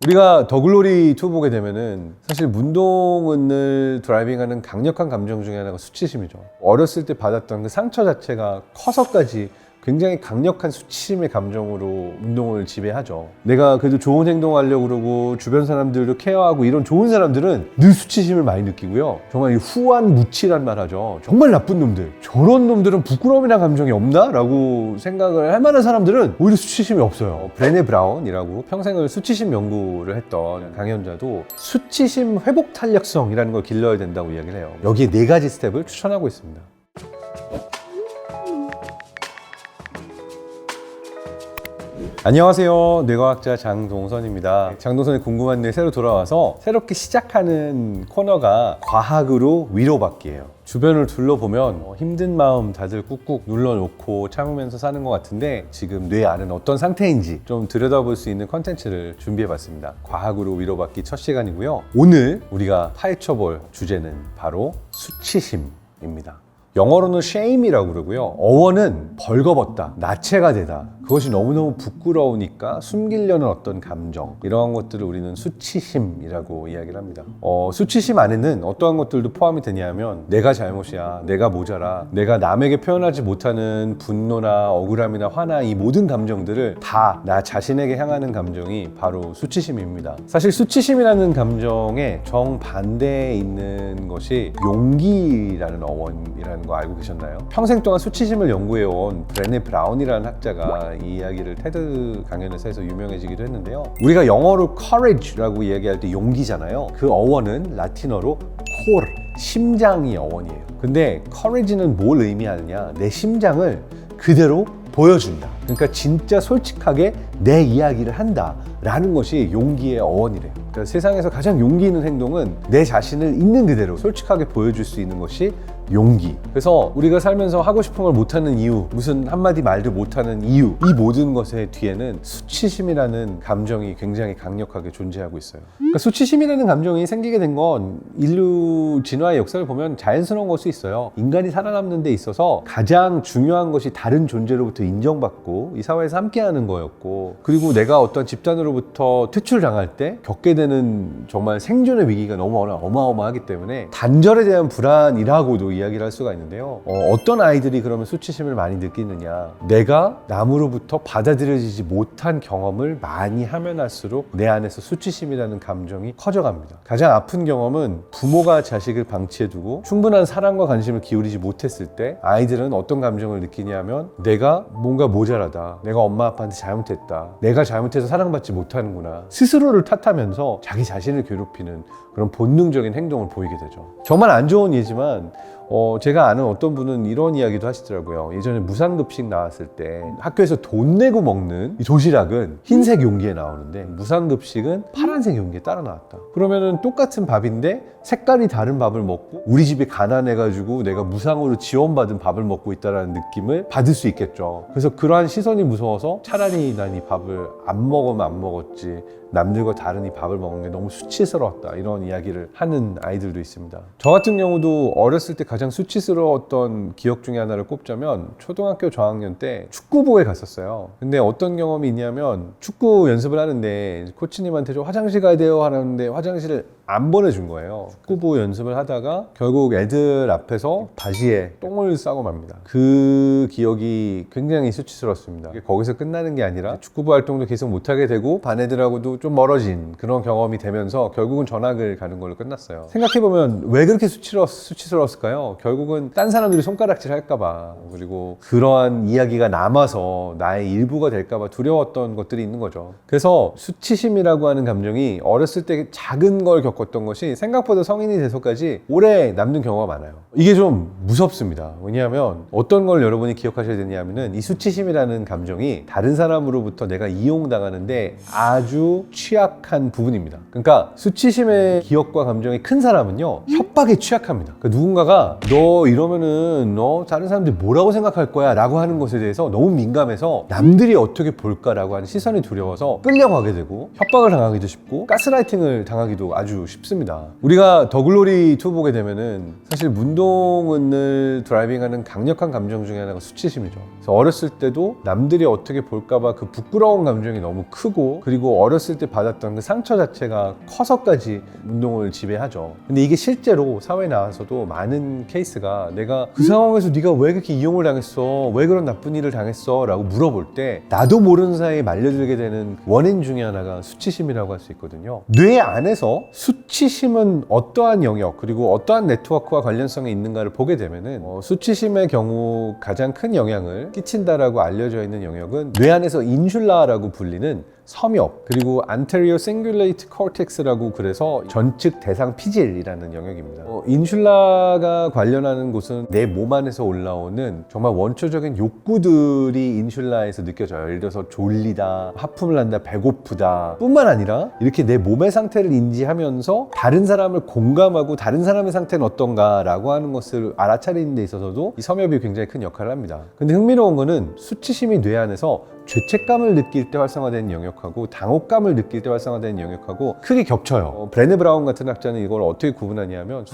우리가 더글로리 2 보게 되면은 사실 문동은을 드라이빙하는 강력한 감정 중에 하나가 수치심이죠. 어렸을 때 받았던 그 상처 자체가 커서까지 굉장히 강력한 수치심의 감정으로 운동을 지배하죠. 내가 그래도 좋은 행동하려고 그러고 주변 사람들도 케어하고 이런 좋은 사람들은 늘 수치심을 많이 느끼고요. 정말 이 후한무치란 말 하죠. 정말 나쁜 놈들, 저런 놈들은 부끄러움이란 감정이 없나? 라고 생각을 할 만한 사람들은 오히려 수치심이 없어요. 브레네 브라운이라고 평생을 수치심 연구를 했던 강연자도 수치심 회복 탄력성이라는 걸 길러야 된다고 이야기를 해요. 여기에 4가지 스텝을 추천하고 있습니다. 안녕하세요. 뇌과학자 장동선입니다. 장동선이 궁금한 뇌 새로 돌아와서 새롭게 시작하는 코너가 과학으로 위로받기예요. 주변을 둘러보면 힘든 마음 다들 꾹꾹 눌러놓고 참으면서 사는 것 같은데 지금 뇌 안은 어떤 상태인지 좀 들여다볼 수 있는 컨텐츠를 준비해봤습니다. 과학으로 위로받기 첫 시간이고요. 오늘 우리가 파헤쳐볼 주제는 바로 수치심입니다. 영어로는 shame이라고 그러고요. 어원은 벌거벗다, 나체가 되다. 그것이 너무너무 부끄러우니까 숨기려는 어떤 감정, 이러한 것들을 우리는 수치심이라고 이야기를 합니다. 수치심 안에는 어떠한 것들도 포함이 되냐면 내가 잘못이야, 내가 모자라, 내가 남에게 표현하지 못하는 분노나 억울함이나 화나 이 모든 감정들을 다 나 자신에게 향하는 감정이 바로 수치심입니다. 사실 수치심이라는 감정의 정반대에 있는 것이 용기라는 어원이라는 거 알고 계셨나요? 평생 동안 수치심을 연구해온 브레네 브라운이라는 학자가 이 이야기를 테드 강연에서 해서 유명해지기도 했는데요. 우리가 영어로 courage라고 이야기할 때 용기잖아요. 그 어원은 라틴어로 cor, 심장이 어원이에요. 근데 courage는 뭘 의미하느냐? 내 심장을 그대로 보여준다. 그러니까 진짜 솔직하게 내 이야기를 한다 라는 것이 용기의 어원이래요. 그러니까 세상에서 가장 용기 있는 행동은 내 자신을 있는 그대로 솔직하게 보여줄 수 있는 것이 용기. 그래서 우리가 살면서 하고 싶은 걸 못하는 이유, 무슨 한마디 말도 못하는 이유, 이 모든 것의 뒤에는 수치심이라는 감정이 굉장히 강력하게 존재하고 있어요. 그러니까 수치심이라는 감정이 생기게 된 건 인류 진화의 역사를 보면 자연스러운 것이 있어요. 인간이 살아남는 데 있어서 가장 중요한 것이 다른 존재로부터 인정받고 이 사회에서 함께하는 거였고, 그리고 내가 어떤 집단으로부터 퇴출당할 때 겪게 되는 정말 생존의 위기가 너무 어마어마하기 때문에 단절에 대한 불안이라고도 이야기를 할 수가 있는데요. 어떤 아이들이 그러면 수치심을 많이 느끼느냐? 내가 남으로부터 받아들여지지 못한 경험을 많이 하면 할수록 내 안에서 수치심이라는 감정이 커져갑니다. 가장 아픈 경험은 부모가 자식을 방치해두고 충분한 사랑과 관심을 기울이지 못했을 때 아이들은 어떤 감정을 느끼냐면 내가 뭔가 모자라다, 내가 엄마 아빠한테 잘못했다, 내가 잘못해서 사랑받지 못하는구나, 스스로를 탓하면서 자기 자신을 괴롭히는 그런 본능적인 행동을 보이게 되죠. 정말 안 좋은 예지만 제가 아는 어떤 분은 이런 이야기도 하시더라고요. 예전에 무상급식 나왔을 때 학교에서 돈 내고 먹는 이 도시락은 흰색 용기에 나오는데 무상급식은 파란색 용기에 따라 나왔다. 그러면은 똑같은 밥인데 색깔이 다른 밥을 먹고 우리 집이 가난해가지고 내가 무상으로 지원받은 밥을 먹고 있다는 느낌을 받을 수 있겠죠. 그래서 그러한 시선이 무서워서 차라리 난 이 밥을 안 먹으면 안 먹었지, 남들과 다른 이 밥을 먹는 게 너무 수치스러웠다, 이런 이야기를 하는 아이들도 있습니다. 저 같은 경우도 어렸을 때 가장 수치스러웠던 기억 중에 하나를 꼽자면 초등학교 저학년 때 축구부에 갔었어요. 근데 어떤 경험이 있냐면 축구 연습을 하는데 코치님한테 좀 화장실 가야 돼요 하는데 화장실을 안 보내준 거예요. 축구부 연습을 하다가 결국 애들 앞에서 바지에 똥을 싸고 맙니다. 그 기억이 굉장히 수치스럽습니다. 거기서 끝나는 게 아니라 축구부 활동도 계속 못하게 되고 반 애들하고도 좀 멀어진 그런 경험이 되면서 결국은 전학을 가는 걸로 끝났어요. 생각해보면 왜 그렇게 수치스러웠을까요? 결국은 딴 사람들이 손가락질 할까봐, 그리고 그러한 이야기가 남아서 나의 일부가 될까봐 두려웠던 것들이 있는 거죠. 그래서 수치심이라고 하는 감정이 어렸을 때 작은 걸 겪었던 것이 생각보다 성인이 돼서까지 오래 남는 경우가 많아요. 이게 좀 무섭습니다. 왜냐하면 어떤 걸 여러분이 기억하셔야 되냐면은 이 수치심이라는 감정이 다른 사람으로부터 내가 이용당하는데 아주 취약한 부분입니다. 그러니까 수치심의 기억과 감정이 큰 사람은요, 협박에 취약합니다. 그러니까 누군가가 너 이러면은 너 다른 사람들이 뭐라고 생각할 거야 라고 하는 것에 대해서 너무 민감해서 남들이 어떻게 볼까라고 하는 시선이 두려워서 끌려가게 되고 협박을 당하기도 쉽고 가스라이팅을 당하기도 아주 아주 쉽습니다. 우리가 더 글로리 2 보게 되면은 사실 문동은을 드라이빙하는 강력한 감정 중에 하나가 수치심이죠. 그래서 어렸을 때도 남들이 어떻게 볼까봐 그 부끄러운 감정이 너무 크고, 그리고 어렸을 때 받았던 그 상처 자체가 커서까지 문동을 지배하죠. 근데 이게 실제로 사회에 나와서도 많은 케이스가 내가 그 상황에서 네가 왜 그렇게 이용을 당했어? 왜 그런 나쁜 일을 당했어? 라고 물어볼 때 나도 모르는 사이에 말려들게 되는 원인 중에 하나가 수치심이라고 할 수 있거든요. 뇌 안에서 수치심은 어떠한 영역 그리고 어떠한 네트워크와 관련성이 있는가를 보게 되면은 수치심의 경우 가장 큰 영향을 끼친다라고 알려져 있는 영역은 뇌 안에서 인슐라라고 불리는 섬엽, 그리고 anterior cingulate cortex라고, 그래서 전측 대상 피질이라는 영역입니다. 인슐라가 관련하는 곳은 내 몸 안에서 올라오는 정말 원초적인 욕구들이 인슐라에서 느껴져요. 예를 들어서 졸리다, 하품을 한다, 배고프다 뿐만 아니라 이렇게 내 몸의 상태를 인지하면서 다른 사람을 공감하고 다른 사람의 상태는 어떤가 라고 하는 것을 알아차리는 데 있어서도 이 섬엽이 굉장히 큰 역할을 합니다. 근데 흥미로운 거는 수치심이 뇌 안에서 죄책감을 느낄 때 활성화되는 영역하고 당혹감을 느낄 때 활성화되는 영역하고 크게 겹쳐요. 브레네 브라운 같은 학자는 이걸 어떻게 구분하냐면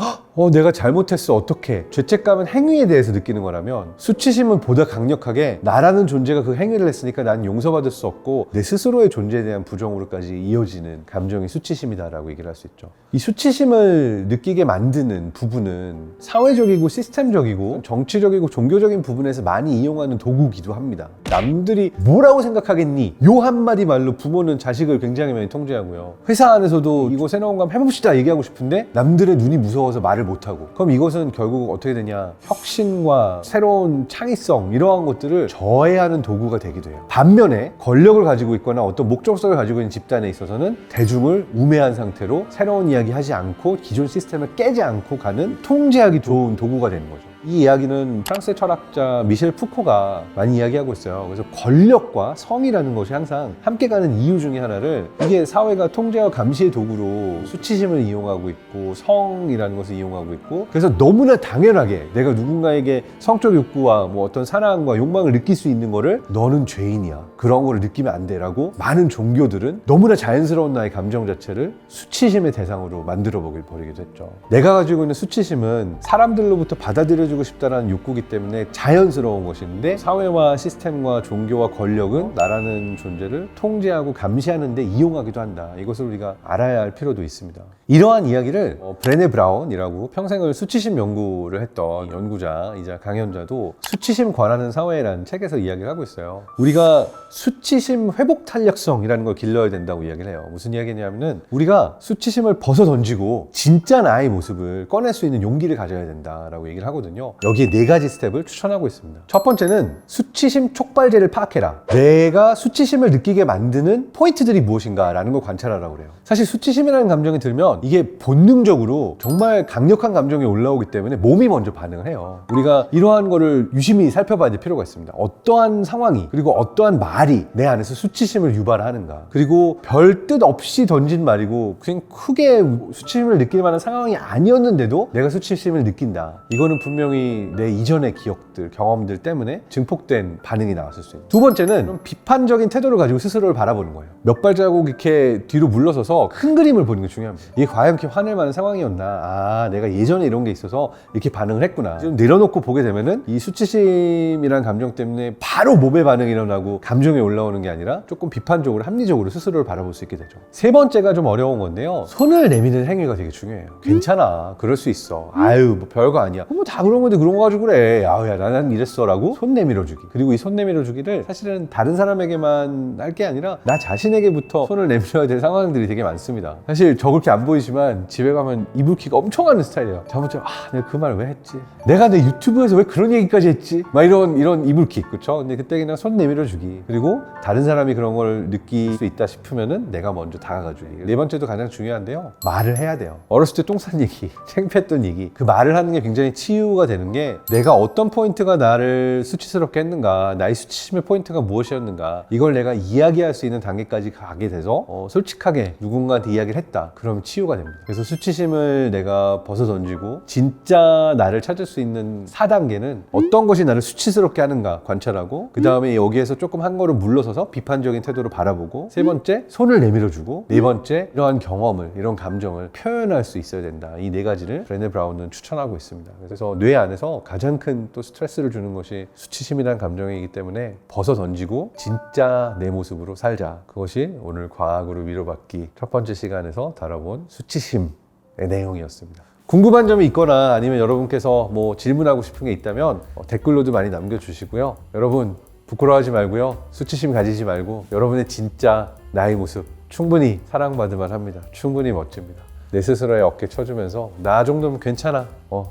내가 잘못했어, 어떡해. 죄책감은 행위에 대해서 느끼는 거라면 수치심은 보다 강력하게 나라는 존재가 그 행위를 했으니까 난 용서받을 수 없고 내 스스로의 존재에 대한 부정으로까지 이어지는 감정이 수치심이다라고 얘기를 할 수 있죠. 이 수치심을 느끼게 만드는 부분은 사회적이고 시스템적이고 정치적이고 종교적인 부분에서 많이 이용하는 도구기도 합니다. 남들이 뭐라고 생각하겠니? 요 한마디 말로 부모는 자식을 굉장히 많이 통제하고요. 회사 안에서도 이거 새로운 거 한번 해봅시다 얘기하고 싶은데 남들의 눈이 무서워서 말을 못하고, 그럼 이것은 결국 어떻게 되냐, 혁신과 새로운 창의성 이러한 것들을 저해하는 도구가 되기도 해요. 반면에 권력을 가지고 있거나 어떤 목적성을 가지고 있는 집단에 있어서는 대중을 우매한 상태로 새로운 이야기 하지 않고 기존 시스템을 깨지 않고 가는 통제하기 좋은 도구가 되는 거죠. 이 이야기는 프랑스의 철학자 미셸 푸코가 많이 이야기하고 있어요. 그래서 권력과 성이라는 것이 항상 함께 가는 이유 중에 하나를, 이게 사회가 통제와 감시의 도구로 수치심을 이용하고 있고 성이라는 것을 이용하고 있고, 그래서 너무나 당연하게 내가 누군가에게 성적 욕구와 뭐 어떤 사랑과 욕망을 느낄 수 있는 거를 너는 죄인이야, 그런 거를 느끼면 안 돼 라고 많은 종교들은 너무나 자연스러운 나의 감정 자체를 수치심의 대상으로 만들어 버리기도 했죠. 내가 가지고 있는 수치심은 사람들로부터 받아들여주고 싶다는 욕구이기 때문에 자연스러운 것인데, 사회와 시스템과 종교와 권력은 나라는 존재를 통제하고 감시하는 데 이용하기도 한다. 이것을 우리가 알아야 할 필요도 있습니다. 이러한 이야기를 브레네 브라운이라고 평생을 수치심 연구를 했던 연구자이자 강연자도 수치심 관하는 사회라는 책에서 이야기를 하고 있어요. 우리가 수치심 회복 탄력성이라는 걸 길러야 된다고 이야기를 해요. 무슨 이야기냐면은 우리가 수치심을 벗어 던지고 진짜 나의 모습을 꺼낼 수 있는 용기를 가져야 된다라고 얘기를 하거든요. 여기에 4가지 스텝을 추천하고 있습니다. 첫 번째는 수치심 촉발제를 파악해라. 내가 수치심을 느끼게 만드는 포인트들이 무엇인가라는 걸 관찰하라고 그래요. 사실 수치심이라는 감정이 들면 이게 본능적으로 정말 강력한 감정이 올라오기 때문에 몸이 먼저 반응을 해요. 우리가 이러한 거를 유심히 살펴봐야 될 필요가 있습니다. 어떠한 상황이, 그리고 어떠한 말이 내 안에서 수치심을 유발하는가, 그리고 별 뜻 없이 던진 말이고 그냥 크게 수치심을 느낄 만한 상황이 아니었는데도 내가 수치심을 느낀다. 이거는 분명히 내 이전의 기억들, 경험들 때문에 증폭된 반응이 나왔을 수 있는. 두 번째는 좀 비판적인 태도를 가지고 스스로를 바라보는 거예요. 몇 발자국 이렇게 뒤로 물러서서 큰 그림을 보는 게 중요합니다. 이게 과연 이렇게 화낼 만한 상황이었나? 내가 예전에 이런 게 있어서 이렇게 반응을 했구나. 좀 내려놓고 보게 되면은 이 수치심이라는 감정 때문에 바로 몸의 반응이 일어나고 감정이 올라오는 게 아니라 조금 비판적으로, 합리적으로 스스로를 바라볼 수 있게 되죠. 세 번째가 좀 어려운 건데요. 손을 내미는 행위가 되게 중요해요. 괜찮아, 그럴 수 있어. 아유, 뭐 별거 아니야. 뭐 다 그런 건데 그런 거 가지고 그래. 야, 나는 이랬어 라고 손 내밀어주기. 그리고 이 손 내밀어주기를 사실은 다른 사람에게만 할 게 아니라 나 자신에게부터 손을 내밀어야 될 상황들이 되게 많습니다. 사실 저 그렇게 안 보이지만 집에 가면 이불킥 엄청 하는 스타일이에요. 잘못하면 내가 그 말 왜 했지? 내가 내 유튜브에서 왜 그런 얘기까지 했지? 막 이런 이불킥, 그쵸? 근데 그때 그냥 손 내밀어주기. 그리고 다른 사람이 그런 걸 느낄 수 있다 싶으면은 내가 먼저 다가가주기. 네 번째도 가장 중요한데요. 말을 해야 돼요. 어렸을 때 똥 싼 얘기, 창피했던 얘기, 그 말을 하는 게 굉장히 치유가 되는 게 내가 어떤 포인트가 나를 수치스럽게 했는가, 나의 수치심의 포인트가 무엇이었는가, 이걸 내가 이야기할 수 있는 단계까지 가게 돼서 솔직하게 누군가한테 이야기를 했다. 그러면 치유가 됩니다. 그래서 수치심을 내가 벗어 던지고 진짜 나를 찾을 수 있는 4단계는 어떤 것이 나를 수치스럽게 하는가 관찰하고, 그 다음에 여기에서 조금 한 걸음 물러서서 비판적인 태도로 바라보고, 세 번째 손을 내밀어주고, 네 번째 이러한 경험을, 이런 감정을 표현할 수 있어야 된다. 이 네 가지를 브레네 브라운은 추천하고 있습니다. 그래서 뇌 안에서 가장 큰 또 스트레스를 주는 것이 수치심이라는 감정이기 때문에 벗어 던지고 진짜 내 모습으로 살자. 그것이 오늘 과학으로 위로받기 첫 번째 시간에서 다뤄본 수치심의 내용이었습니다. 궁금한 점이 있거나 아니면 여러분께서 뭐 질문하고 싶은 게 있다면 댓글로도 많이 남겨주시고요. 여러분 부끄러워하지 말고요. 수치심 가지지 말고 여러분의 진짜 나의 모습 충분히 사랑받을 만합니다. 충분히 멋집니다. 내 스스로의 어깨 쳐주면서 나 정도면 괜찮아.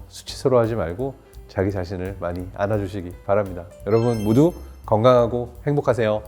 수치스러워하지 말고 자기 자신을 많이 안아주시기 바랍니다. 여러분 모두 건강하고 행복하세요.